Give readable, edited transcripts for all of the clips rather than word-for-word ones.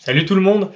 Salut tout le monde!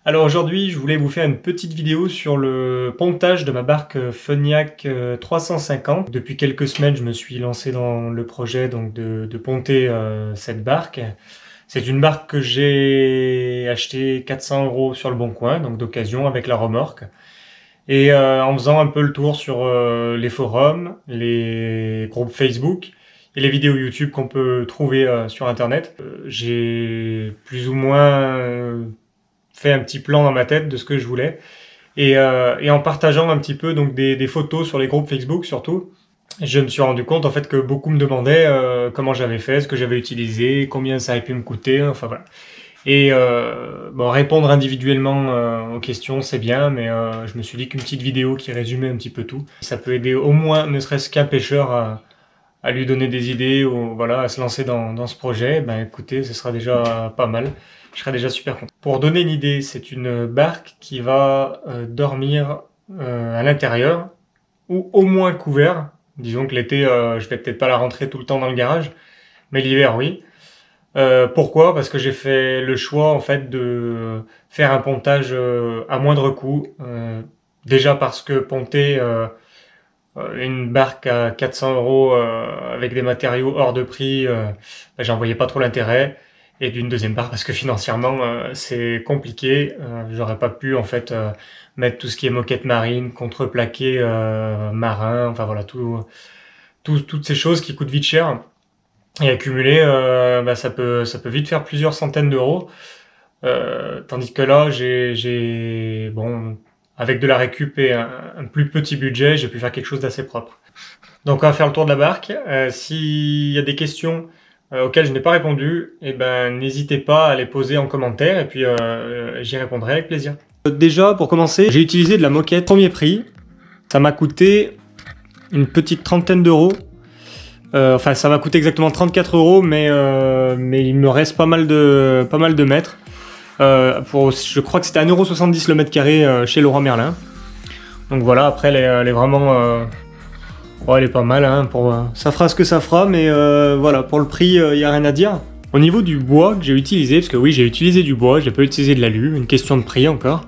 Alors aujourd'hui, je voulais vous faire une petite vidéo sur le pontage de ma barque Feniac 350. Depuis quelques semaines, je me suis lancé dans le projet donc de ponter cette barque. C'est une barque que j'ai achetée 400 € sur le Bon Coin, donc d'occasion avec la remorque. Et en faisant un peu le tour sur les forums, les groupes Facebook et les vidéos YouTube qu'on peut trouver sur Internet, j'ai plus ou moins fait un petit plan dans ma tête de ce que je voulais. Et en partageant un petit peu donc des photos sur les groupes Facebook surtout, je me suis rendu compte en fait que beaucoup me demandaient comment j'avais fait, ce que j'avais utilisé, combien ça avait pu me coûter, enfin voilà. Et bon, répondre individuellement aux questions, c'est bien, mais je me suis dit qu'une petite vidéo qui résumait un petit peu tout, ça peut aider au moins, ne serait-ce qu'un pêcheur à lui donner des idées ou voilà, à se lancer dans ce projet. Ben écoutez, ce sera déjà pas mal. Je serai déjà super content. Pour donner une idée, c'est une barque qui va dormir à l'intérieur ou au moins couvert. Disons que l'été, je vais peut-être pas la rentrer tout le temps dans le garage, mais l'hiver, oui. Pourquoi? Parce que j'ai fait le choix en fait de faire un pontage à moindre coût. Déjà parce que ponter une barque à 400 € avec des matériaux hors de prix, ben, j'en voyais pas trop l'intérêt. Et d'une deuxième part parce que financièrement c'est compliqué. J'aurais pas pu en fait mettre tout ce qui est moquette marine, contreplaqué marin, enfin voilà toutes ces choses qui coûtent vite cher. Et accumuler, bah, ça peut vite faire plusieurs centaines d'euros. Tandis que là, bon, avec de la récup et un plus petit budget, j'ai pu faire quelque chose d'assez propre. Donc on va faire le tour de la barque. S'il y a des questions auxquelles je n'ai pas répondu, eh ben, n'hésitez pas à les poser en commentaire et puis j'y répondrai avec plaisir. Déjà, pour commencer, j'ai utilisé de la moquette premier prix. Ça m'a coûté une petite trentaine d'euros. Enfin, ça m'a coûté exactement 34 €, mais il me reste pas mal de mètres. Je crois que c'était 1,70 € le mètre carré chez Leroy Merlin. Donc voilà, après elle est vraiment... ouais, elle est pas mal, hein, ça fera ce que ça fera, mais voilà, pour le prix, il n'y a rien à dire. Au niveau du bois que j'ai utilisé, parce que oui, j'ai utilisé du bois, j'ai pas utilisé de l'alu, une question de prix encore.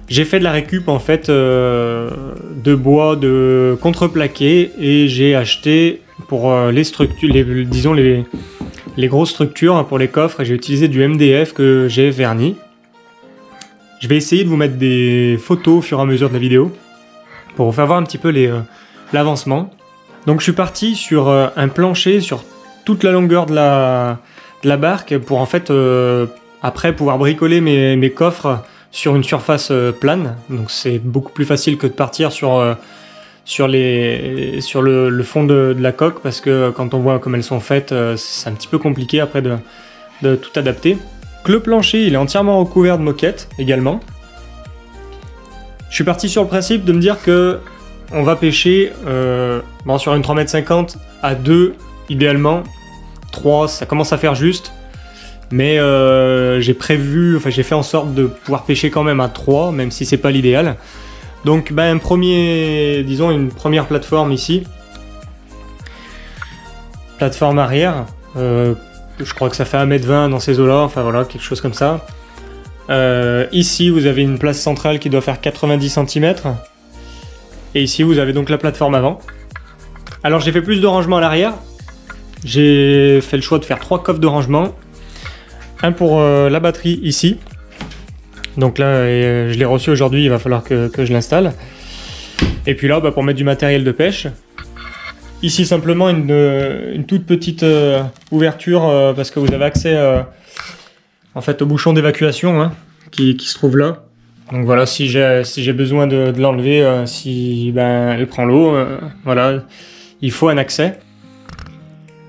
J'ai fait de la récup en fait de bois de contreplaqué et j'ai acheté pour les structures, disons les grosses structures pour les coffres, j'ai utilisé du MDF que j'ai verni. Je vais essayer de vous mettre des photos au fur et à mesure de la vidéo pour vous faire voir un petit peu l'avancement. Donc je suis parti sur un plancher sur toute la longueur de la barque pour en fait après pouvoir bricoler mes coffres sur une surface plane. Donc c'est beaucoup plus facile que de partir sur le fond de la coque, parce que quand on voit comme elles sont faites, c'est un petit peu compliqué après de tout adapter. Donc, le plancher il est entièrement recouvert de moquette également. Je suis parti sur le principe de me dire que on va pêcher bon, sur une 3,50 m à 2 idéalement. 3 ça commence à faire juste, mais j'ai fait en sorte de pouvoir pêcher quand même à 3, même si c'est pas l'idéal. Donc ben, une première plateforme ici, plateforme arrière, je crois que ça fait 1,20 m dans ces eaux là, enfin voilà, quelque chose comme ça. Ici vous avez une place centrale qui doit faire 90 cm, et ici vous avez donc la plateforme avant. Alors j'ai fait plus de rangement à l'arrière, j'ai fait le choix de faire 3 coffres de rangement, un pour la batterie ici. Donc là, je l'ai reçu aujourd'hui, il va falloir que je l'installe. Et puis là, bah, pour mettre du matériel de pêche. Ici, simplement une toute petite ouverture, parce que vous avez accès en fait, au bouchon d'évacuation hein, qui se trouve là. Donc voilà, si j'ai besoin de l'enlever, si ben, elle prend l'eau, voilà, il faut un accès.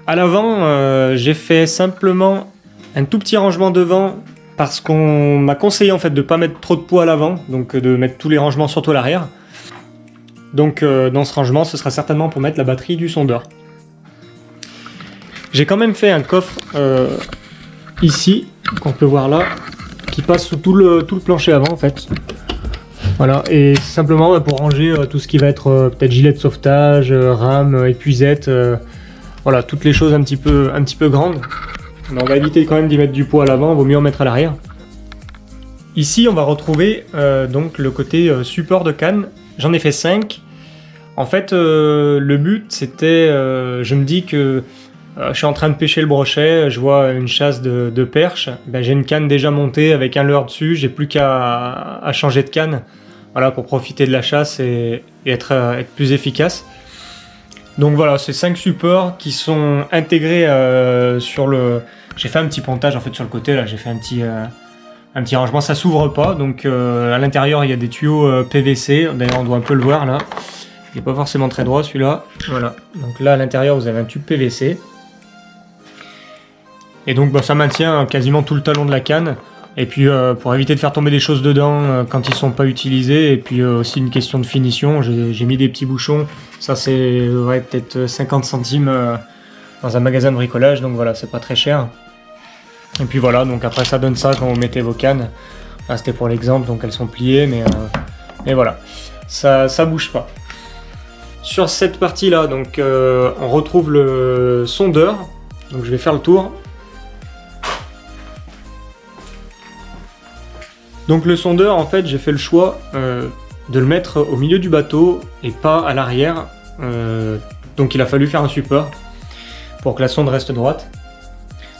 À l'avant, j'ai fait simplement un tout petit rangement devant, parce qu'on m'a conseillé en fait de pas mettre trop de poids à l'avant, donc de mettre tous les rangements surtout à l'arrière. Donc dans ce rangement, ce sera certainement pour mettre la batterie du sondeur. J'ai quand même fait un coffre ici, qu'on peut voir là, qui passe sous tout le plancher avant en fait. Voilà, et simplement pour ranger tout ce qui va être peut-être gilet de sauvetage, rame, épuisette, voilà, toutes les choses un petit peu grandes. Mais on va éviter quand même d'y mettre du poids à l'avant, vaut mieux en mettre à l'arrière. Ici, on va retrouver donc le côté support de canne. J'en ai fait 5. En fait, le but, c'était... je me dis que je suis en train de pêcher le brochet, je vois une chasse de perche. Ben, j'ai une canne déjà montée avec un leurre dessus, j'ai plus qu'à changer de canne. Voilà, pour profiter de la chasse et être plus efficace. Donc voilà, ces 5 supports qui sont intégrés sur le... J'ai fait un petit pontage en fait sur le côté, là, j'ai fait un petit rangement, ça s'ouvre pas, donc à l'intérieur il y a des tuyaux PVC, d'ailleurs on doit un peu le voir là. Il n'est pas forcément très droit celui-là. Voilà, donc là à l'intérieur vous avez un tube PVC. Et donc bah, ça maintient quasiment tout le talon de la canne. Et puis pour éviter de faire tomber des choses dedans quand ils sont pas utilisés, et puis aussi une question de finition, j'ai mis des petits bouchons, ça c'est ouais, peut-être 50 centimes dans un magasin de bricolage, donc voilà, c'est pas très cher. Et puis voilà, donc après ça donne ça quand vous mettez vos cannes. Là c'était pour l'exemple, donc elles sont pliées, mais voilà, ça bouge pas. Sur cette partie là, donc on retrouve le sondeur, donc je vais faire le tour. Donc le sondeur, en fait, j'ai fait le choix de le mettre au milieu du bateau et pas à l'arrière. Donc il a fallu faire un support pour que la sonde reste droite.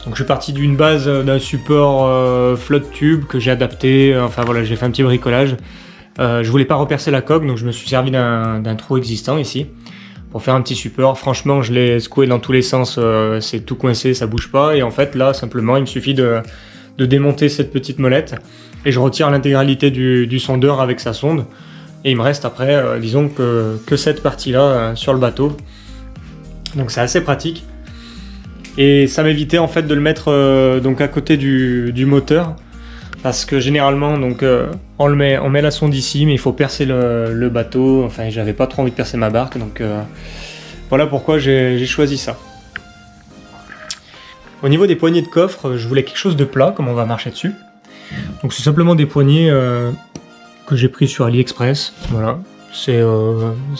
Donc je suis parti d'une base d'un support flotte tube que j'ai adapté. Enfin voilà, j'ai fait un petit bricolage. Je voulais pas repercer la coque, donc je me suis servi d'un trou existant ici pour faire un petit support. Franchement, je l'ai secoué dans tous les sens, c'est tout coincé, ça bouge pas. Et en fait, là, simplement, il me suffit de démonter cette petite molette et je retire l'intégralité du sondeur avec sa sonde. Et il me reste après, disons que cette partie-là sur le bateau. Donc c'est assez pratique. Et ça m'évitait en fait de le mettre donc à côté du moteur. Parce que généralement, donc, on met la sonde ici, mais il faut percer le bateau. Enfin, j'avais pas trop envie de percer ma barque, donc voilà pourquoi j'ai choisi ça. Au niveau des poignées de coffre, je voulais quelque chose de plat, comme on va marcher dessus. Donc c'est simplement des poignées que j'ai pris sur AliExpress. Voilà, c'est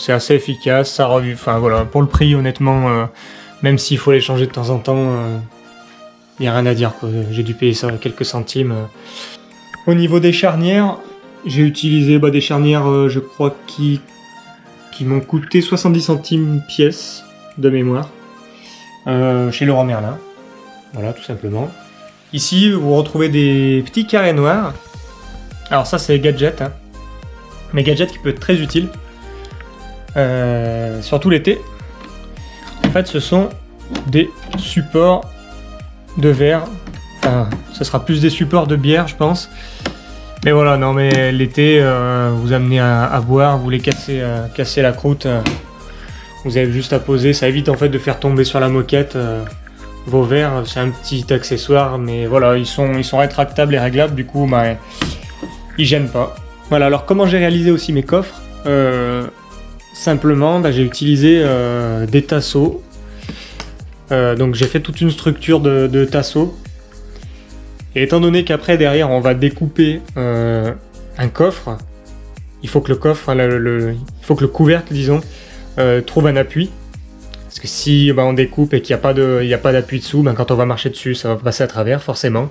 assez efficace, ça revient. Enfin voilà, pour le prix, honnêtement, même s'il faut les changer de temps en temps, il n'y a rien à dire, quoi. J'ai dû payer ça quelques centimes. Au niveau des charnières, j'ai utilisé des charnières, je crois, qui m'ont coûté 70 centimes pièce de mémoire, chez Leroy Merlin. Voilà, tout simplement. Ici, vous retrouvez des petits carrés noirs. Alors ça, c'est gadget, hein. Mais gadget qui peut être très utile, surtout l'été. En fait, ce sont des supports de verre. Enfin, ce sera plus des supports de bière, je pense. Mais voilà, non, mais l'été, vous amenez à boire, vous voulez casser la croûte, vous avez juste à poser. Ça évite en fait de faire tomber sur la moquette vos verres. C'est un petit accessoire, mais voilà, ils sont rétractables et réglables, du coup, ils gênent pas. Voilà, alors comment j'ai réalisé aussi mes coffres simplement, j'ai utilisé des tasseaux. Donc j'ai fait toute une structure de tasseaux. Et étant donné qu'après, derrière, on va découper un coffre, il faut que le coffre, il faut que le couvercle, disons, trouve un appui. Parce que si on découpe et qu'il n'y a pas d'appui dessous, quand on va marcher dessus, ça va passer à travers, forcément.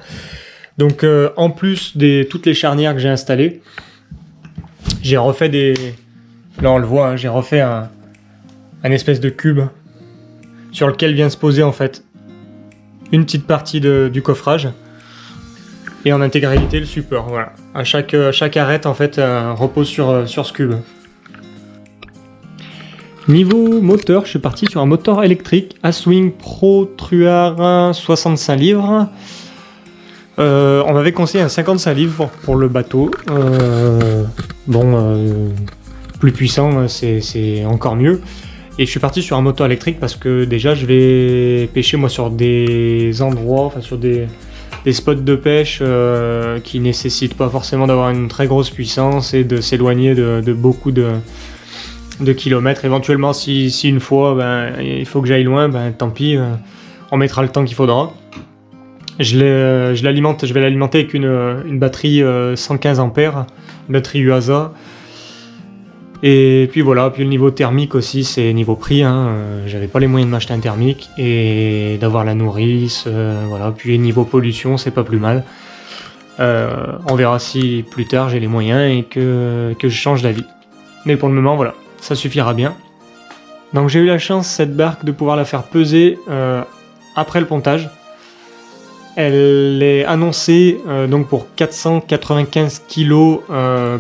Donc, en plus de toutes les charnières que j'ai installées, j'ai refait là, on le voit, hein, j'ai refait un espèce de cube sur lequel vient se poser, en fait, une petite partie du coffrage. Et en intégralité, le support, voilà. À chaque arête, en fait, repose sur ce cube. Niveau moteur, je suis parti sur un moteur électrique Aswing Pro Truard 65 livres. On m'avait conseillé un 55 livres pour le bateau. Plus puissant, c'est encore mieux. Et je suis parti sur un moteur électrique parce que déjà, je vais pêcher moi sur des endroits, enfin sur des spots de pêche qui nécessitent pas forcément d'avoir une très grosse puissance et de s'éloigner de beaucoup de kilomètres. Éventuellement, si une fois il faut que j'aille loin, tant pis, on mettra le temps qu'il faudra. Je vais l'alimenter avec une batterie 115 ampères, batterie UASA. Et puis voilà, puis le niveau thermique aussi, c'est niveau prix, hein. J'avais pas les moyens de m'acheter un thermique et d'avoir la nourrice, voilà. Puis niveau pollution, c'est pas plus mal. On verra si plus tard j'ai les moyens et que je change d'avis. Mais pour le moment, voilà, ça suffira bien. Donc j'ai eu la chance, cette barque, de pouvoir la faire peser après le pontage. Elle est annoncée donc pour 495 kg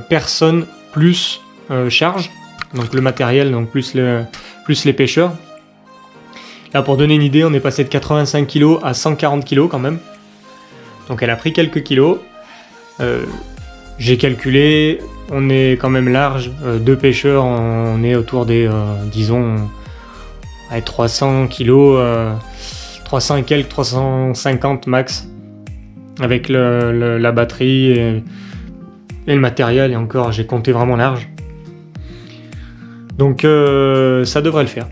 personne plus charge, donc le matériel, donc plus les pêcheurs. Là, pour donner une idée, on est passé de 85 kg à 140 kg quand même. Donc elle a pris quelques kilos. J'ai calculé, on est quand même large. Deux pêcheurs, on est autour des, disons, 300 kilos, 300 et quelques, 350 max. Avec la batterie et le matériel, et encore, j'ai compté vraiment large. Donc ça devrait le faire.